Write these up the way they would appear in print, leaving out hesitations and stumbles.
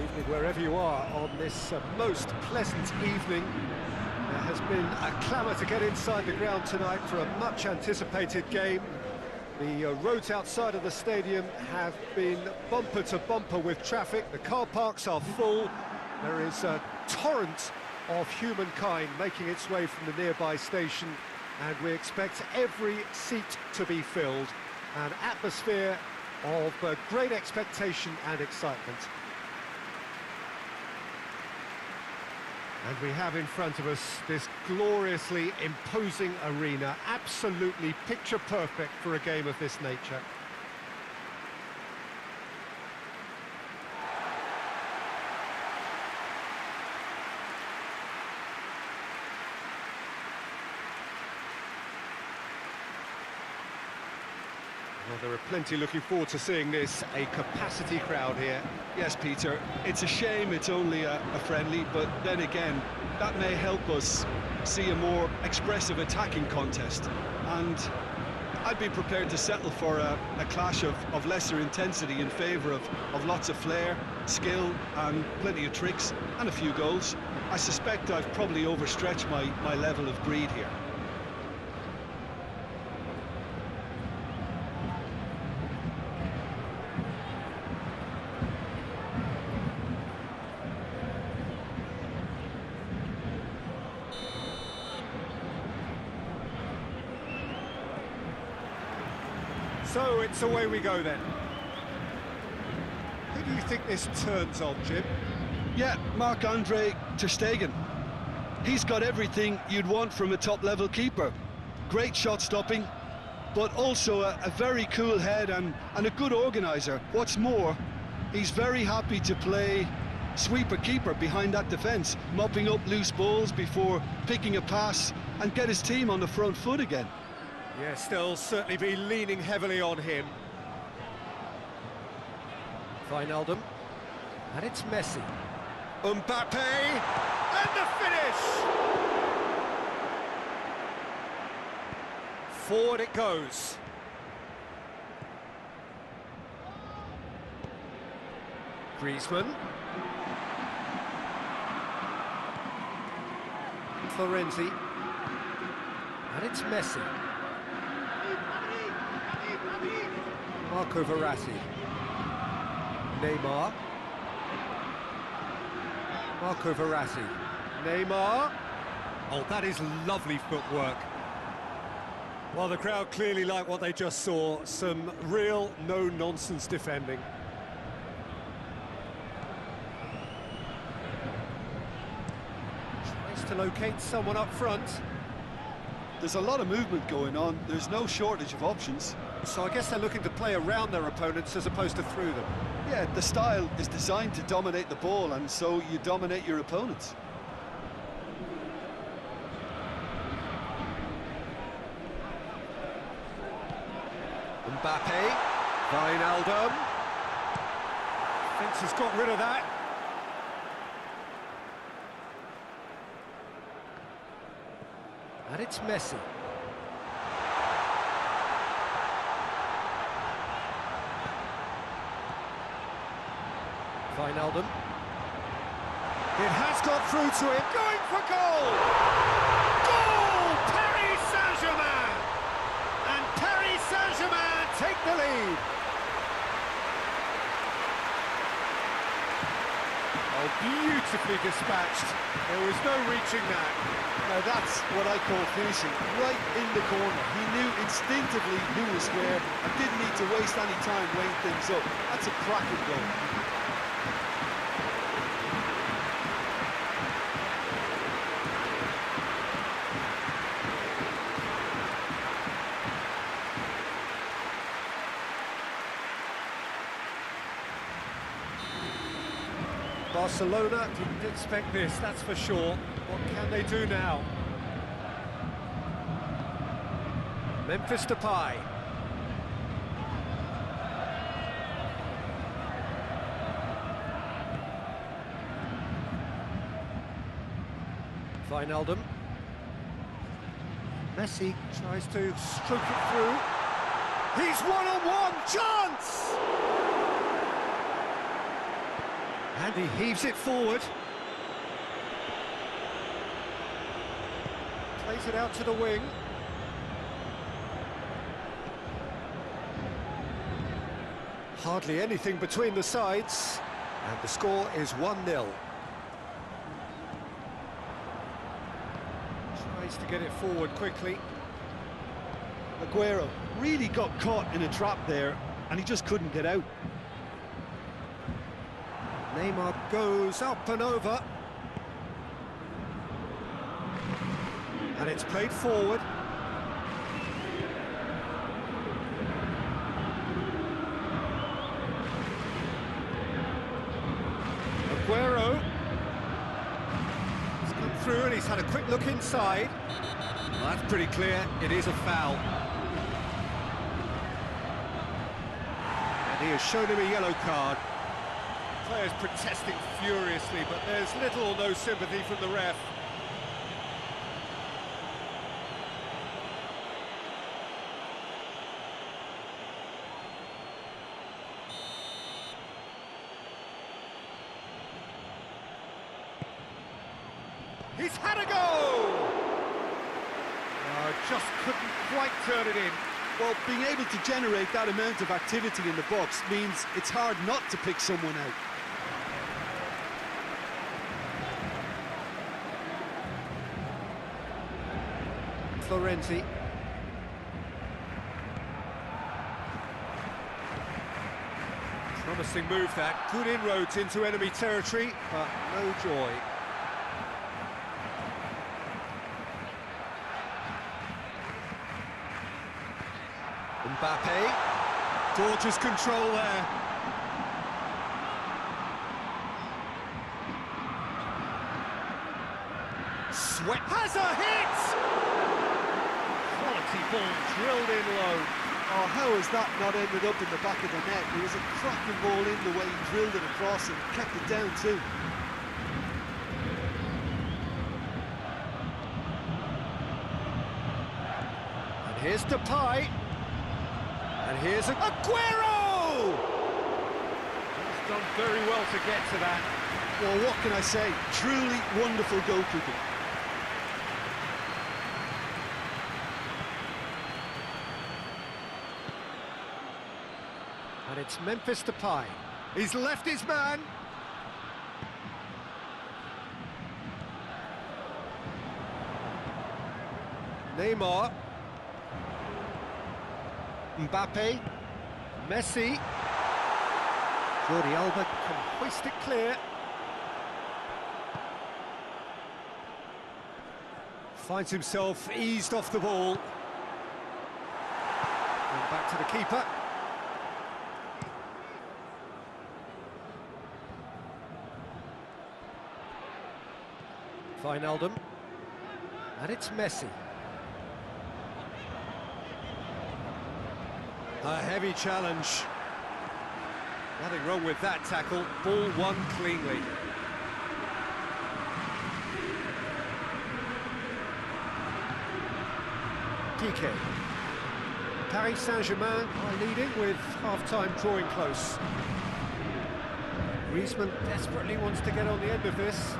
Evening wherever you are on this most pleasant evening. There has been a clamour to get inside the ground tonight for a much anticipated game. The roads outside of the stadium have been bumper to bumper with traffic. The car parks are full. There is a torrent of humankind making its way from the nearby station, and we expect every seat to be filled. An atmosphere of great expectation and excitement. And we have in front of us this gloriously imposing arena, absolutely picture perfect for a game of this nature. Well, there are plenty looking forward to seeing this, a capacity crowd here. Yes, Peter, it's a shame it's only a friendly, but then again, that may help us see a more expressive attacking contest. And I'd be prepared to settle for a clash of lesser intensity in favour of lots of flair, skill, and plenty of tricks, and a few goals. I suspect I've probably overstretched my level of greed here. So it's away we go then. Who do you think this turns on, Jim? Yeah, Marc-Andre ter Stegen. He's got everything you'd want from a top-level keeper. Great shot stopping, but also a very cool head and a good organiser. What's more, he's very happy to play sweeper-keeper behind that defence, mopping up loose balls before picking a pass and get his team on the front foot again. Yes, they'll certainly be leaning heavily on him. Wijnaldum, and it's Messi. Mbappe, and the finish! Forward it goes. Griezmann. Florenzi, and it's Messi. Marco Verratti, Neymar, Marco Verratti, Neymar. Oh, that is lovely footwork. Well, the crowd clearly like what they just saw. Some real no-nonsense defending. Tries to locate someone up front. There's a lot of movement going on. There's no shortage of options. So I guess they're looking to play around their opponents as opposed to through them. Yeah, the style is designed to dominate the ball, and so you dominate your opponents. Mbappe, Wijnaldum. Fence has got rid of that. And it's Messi. Wijnaldum. It has got through to him, going for goal! Goal! Paris Saint-Germain! And Paris Saint-Germain take the lead. Oh, beautifully dispatched. There was no reaching that. Now that's what I call finishing, right in the corner. He knew instinctively who was where and didn't need to waste any time weighing things up. That's a cracking goal. Barcelona didn't expect this, that's for sure. What can they do now? Memphis Depay. Wijnaldum. Messi tries to stroke it through. He's one-on-one, chance! And he heaves it forward. Plays it out to the wing. Hardly anything between the sides. And the score is 1-0. Tries to get it forward quickly. Aguero really got caught in a trap there, and he just couldn't get out. Neymar goes up and over. And it's played forward. Aguero. He's come through and he's had a quick look inside. Well, that's pretty clear, it is a foul. And he has shown him a yellow card. Players protesting furiously, but there's little or no sympathy from the ref. He's had a go! Just couldn't quite turn it in. Well, being able to generate that amount of activity in the box means it's hard not to pick someone out. Frente. Promising move that. Good inroads into enemy territory, but no joy. Mbappe, gorgeous control there. Sweat has a hit! Quality ball drilled in low. Oh, how has that not ended up in the back of the net? It was a cracking ball in the way he drilled it across and kept it down too. And here's Depay. And here's Aguero! He's done very well to get to that. Well, what can I say? Truly wonderful goalkeeping. And it's Memphis Depay. He's left his man. Neymar. Mbappe, Messi, Jordi Alba can hoist it clear. Finds himself eased off the ball. And back to the keeper. Wijnaldum. And it's Messi. A heavy challenge. Nothing wrong with that tackle. Ball won cleanly. Piqué. Paris Saint-Germain are leading with half-time drawing close. Griezmann desperately wants to get on the end of this.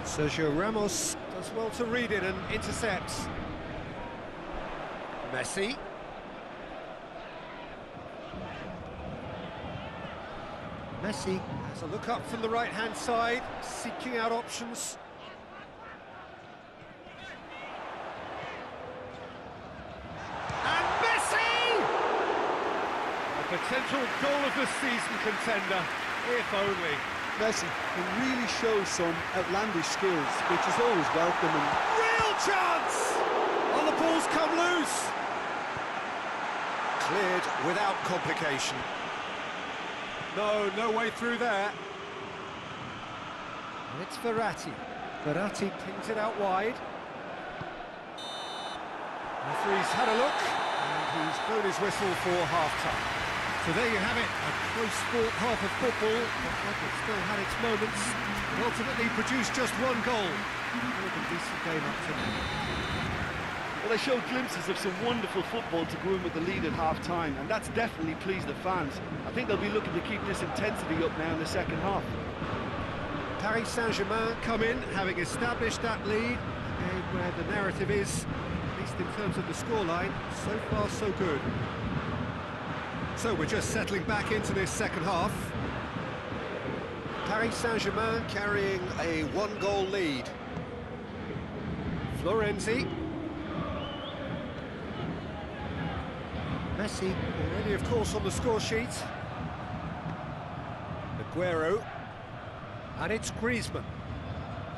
Sergio Ramos does well to read it and intercepts. Messi. Messi has a look up from the right-hand side, seeking out options. And Messi! A potential goal of the season contender, if only. Messi can really show some outlandish skills, which is always welcome. And real chance! Oh, the ball's come loose. Cleared without complication. No way through there. And it's Verratti. Verratti pings it out wide. Referee's had a look, and he's blown his whistle for half-time. So there you have it, a close-fought half of football, but like it still had its moments, and ultimately produced just one goal. A decent game up to now. Well, they showed glimpses of some wonderful football to go in with the lead at half-time, and that's definitely pleased the fans. I think they'll be looking to keep this intensity up now in the second half. Paris Saint-Germain come in, having established that lead, where the narrative is, at least in terms of the scoreline, so far so good. So we're just settling back into this second half. Paris Saint-Germain carrying a one-goal lead. Florenzi. Messi already, of course, on the score sheet. Aguero. And it's Griezmann.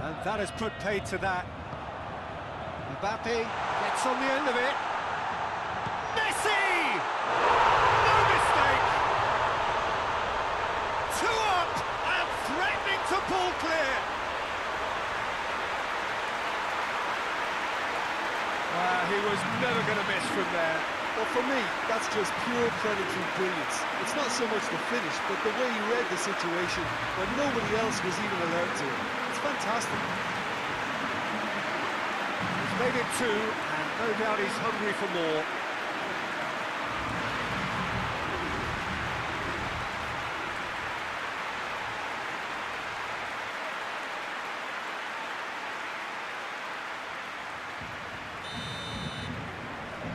And that has put paid to that. Mbappe gets on the end of it. Messi! No mistake! 2 up and threatening to pull clear. He was never going to miss from there. Well, for me, that's just pure predatory brilliance. It's not so much the finish, but the way he read the situation when nobody else was even alert to it. It's fantastic. He's made it 2, and no doubt he's hungry for more.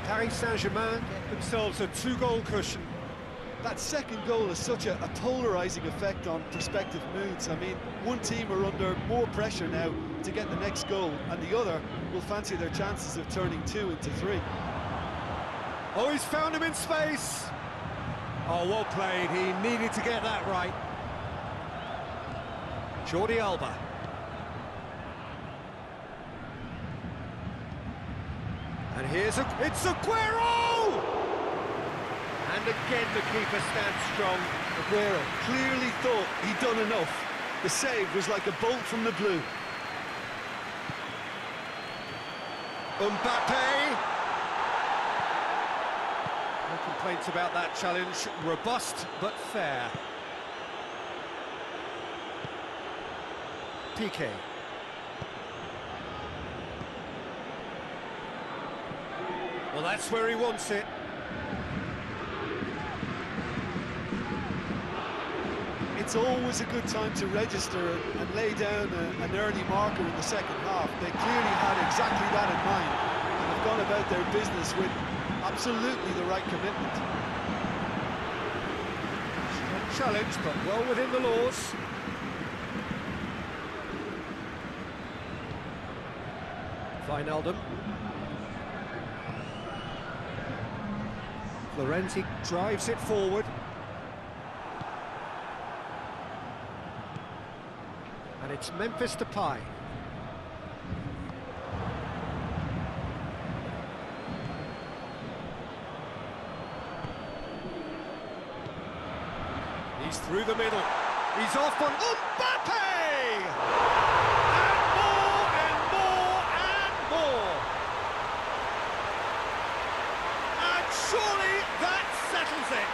Paris Saint-Germain get themselves a 2-goal cushion. That second goal has such a polarising effect on prospective moods. I mean, one team are under more pressure now to get the next goal, and the other will fancy their chances of turning 2 into 3. Oh, he's found him in space! Oh, well played, he needed to get that right. Jordi Alba. And here's it's Aguero! And again the keeper stands strong. Aguero clearly thought he'd done enough. The save was like a bolt from the blue. Mbappe! No complaints about that challenge. Robust but fair. PK. Well, that's where he wants it. It's always a good time to register and lay down an early marker in the second half. They clearly had exactly that in mind and have gone about their business with absolutely the right commitment. Challenge, but well within the laws. Wijnaldum. Florenzi drives it forward. And it's Memphis Depay. He's through the middle. He's off on Mbappe! And more and more and more. And surely that settles it.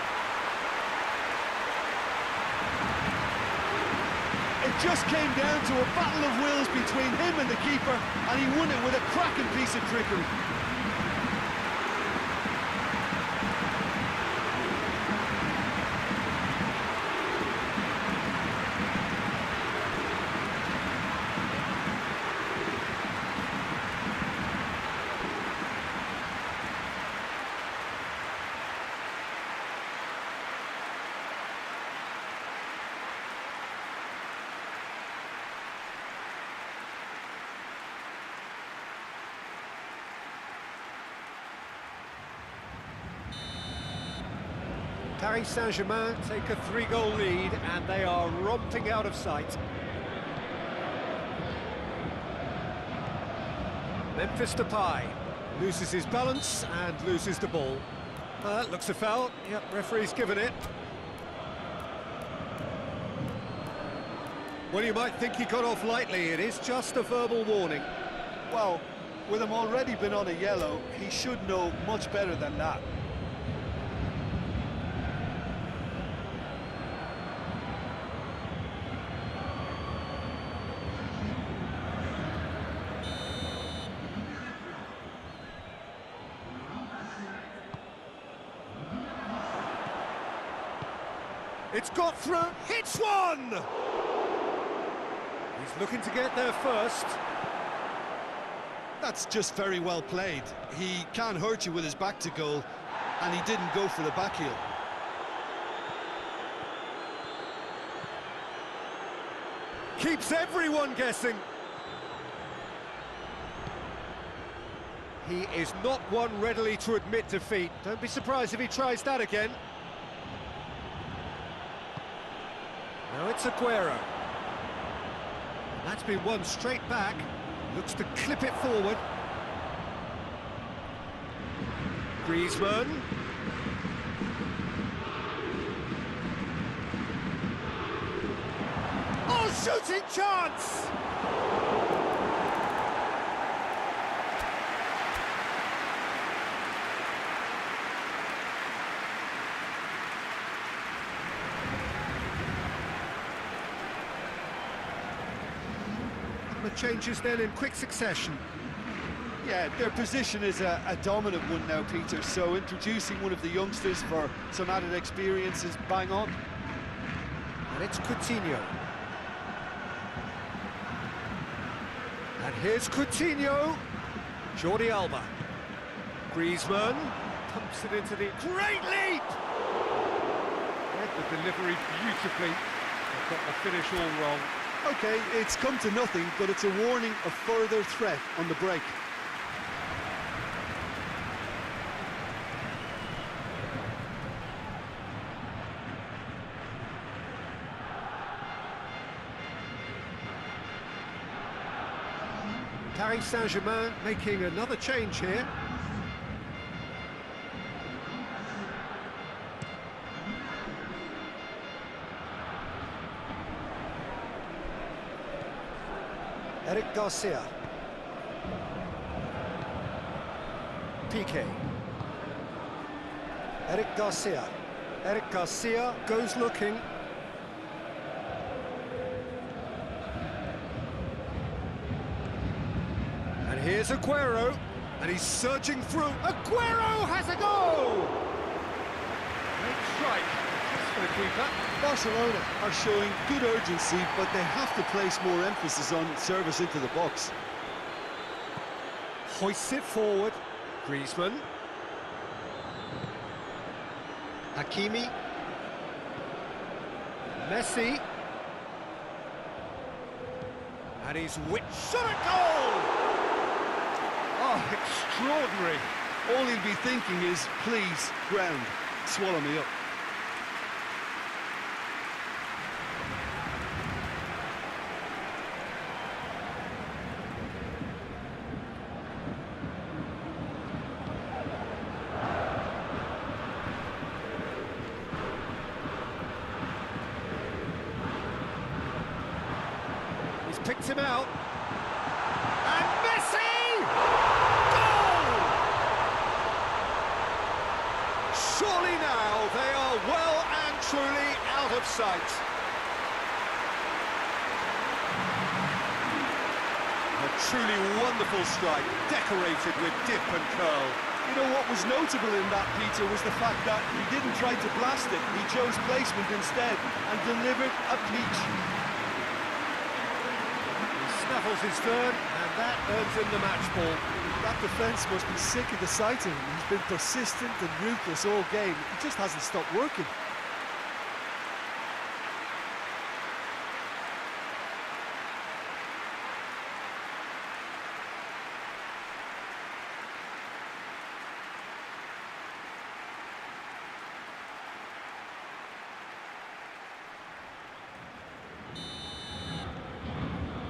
It just came down to a battle of wills between him and the keeper, and he won it with a cracking piece of trickery. Paris Saint-Germain take a 3-goal lead and they are romping out of sight. Memphis Depay loses his balance and loses the ball. That looks a foul. Yep, referee's given it. Well, you might think he got off lightly. It is just a verbal warning. Well, with him already been on a yellow, he should know much better than that. It's got through, hits one! He's looking to get there first. That's just very well played. He can't hurt you with his back to goal, and he didn't go for the back heel. Keeps everyone guessing. He is not one readily to admit defeat. Don't be surprised if he tries that again. Now it's Aguero. That's been won straight back. Looks to clip it forward. Griezmann. Oh, shooting chance! The changes then in quick succession. Yeah, their position is a dominant one now, Peter, so introducing one of the youngsters for some added experience is bang on. And it's Coutinho. And here's Coutinho. Jordi Alba. Griezmann pumps it into the great leap! Read the delivery beautifully. They've got the finish all wrong. Okay, it's come to nothing, but it's a warning of further threat on the break. Paris Saint-Germain making another change here. Eric Garcia. Piqué. Eric Garcia. Eric Garcia goes looking. And here's Aguero. And he's surging through. Aguero has a goal! Great strike. That's for the keeper. Barcelona are showing good urgency, but they have to place more emphasis on service into the box. Hoists it forward. Griezmann. Hakimi. Messi. And he's shot a goal! Oh, extraordinary. All he'll be thinking is, please, ground, swallow me up. Picked him out. And Messi! Goal! Surely now they are well and truly out of sight. A truly wonderful strike, decorated with dip and curl. You know, what was notable in that, Peter, was the fact that he didn't try to blast it. He chose placement instead and delivered a peach. Snaffles his third, and that earns him the match ball. That defence must be sick of the sight of him. He's been persistent and ruthless all game. He just hasn't stopped working.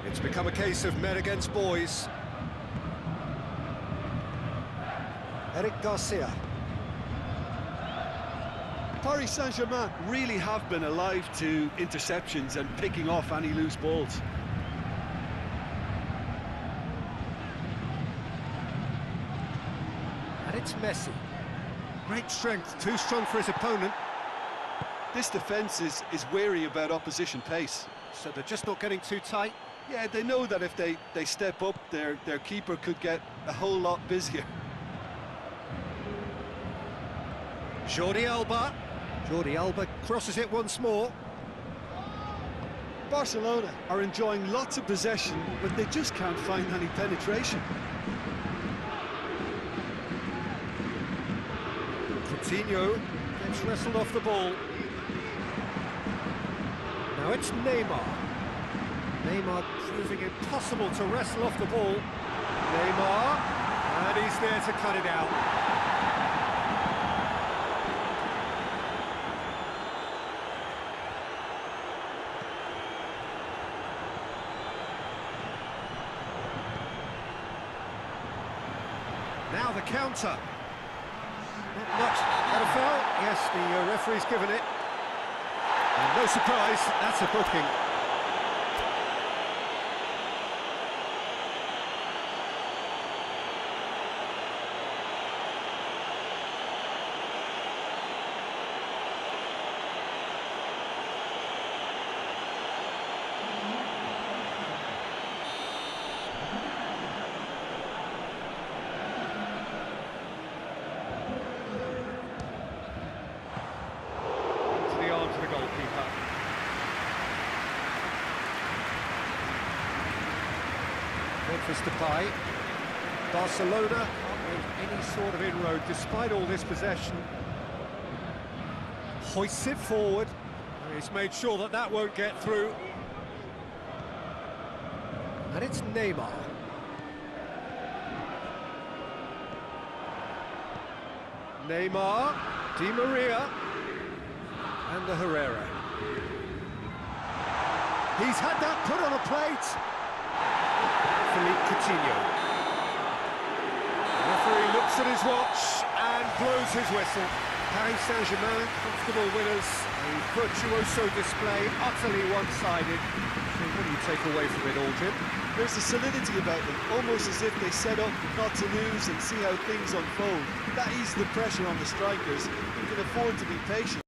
It's become a case of men against boys. Eric Garcia. Paris Saint-Germain really have been alive to interceptions and picking off any loose balls. And it's Messi. Great strength, too strong for his opponent. This defence is wary about opposition pace. So they're just not getting too tight. Yeah, they know that if they step up, their keeper could get a whole lot busier. Jordi Alba. Jordi Alba crosses it once more. Barcelona are enjoying lots of possession, but they just can't find any penetration. Sininhø gets wrestled off the ball. Now it's Neymar. Neymar proving impossible to wrestle off the ball. Neymar, and he's there to cut it out. Now the counter. Not much. That a foul? Yes, the referee's given it. And no surprise, that's a booking. To the goalkeeper. Memphis Depay. Barcelona can't make any sort of inroad despite all this possession. Hoists it forward. He's made sure that that won't get through. And it's Neymar. Neymar, Di Maria. And the Herrera. He's had that put on a plate. Philippe Coutinho. The referee looks at his watch and blows his whistle. Paris Saint-Germain, comfortable winners. A virtuoso display, utterly one-sided. So what do you take away from it all, Jim? There's a solidity about them, almost as if they set up not to lose and see how things unfold. That eases the pressure on the strikers, who can afford to be patient.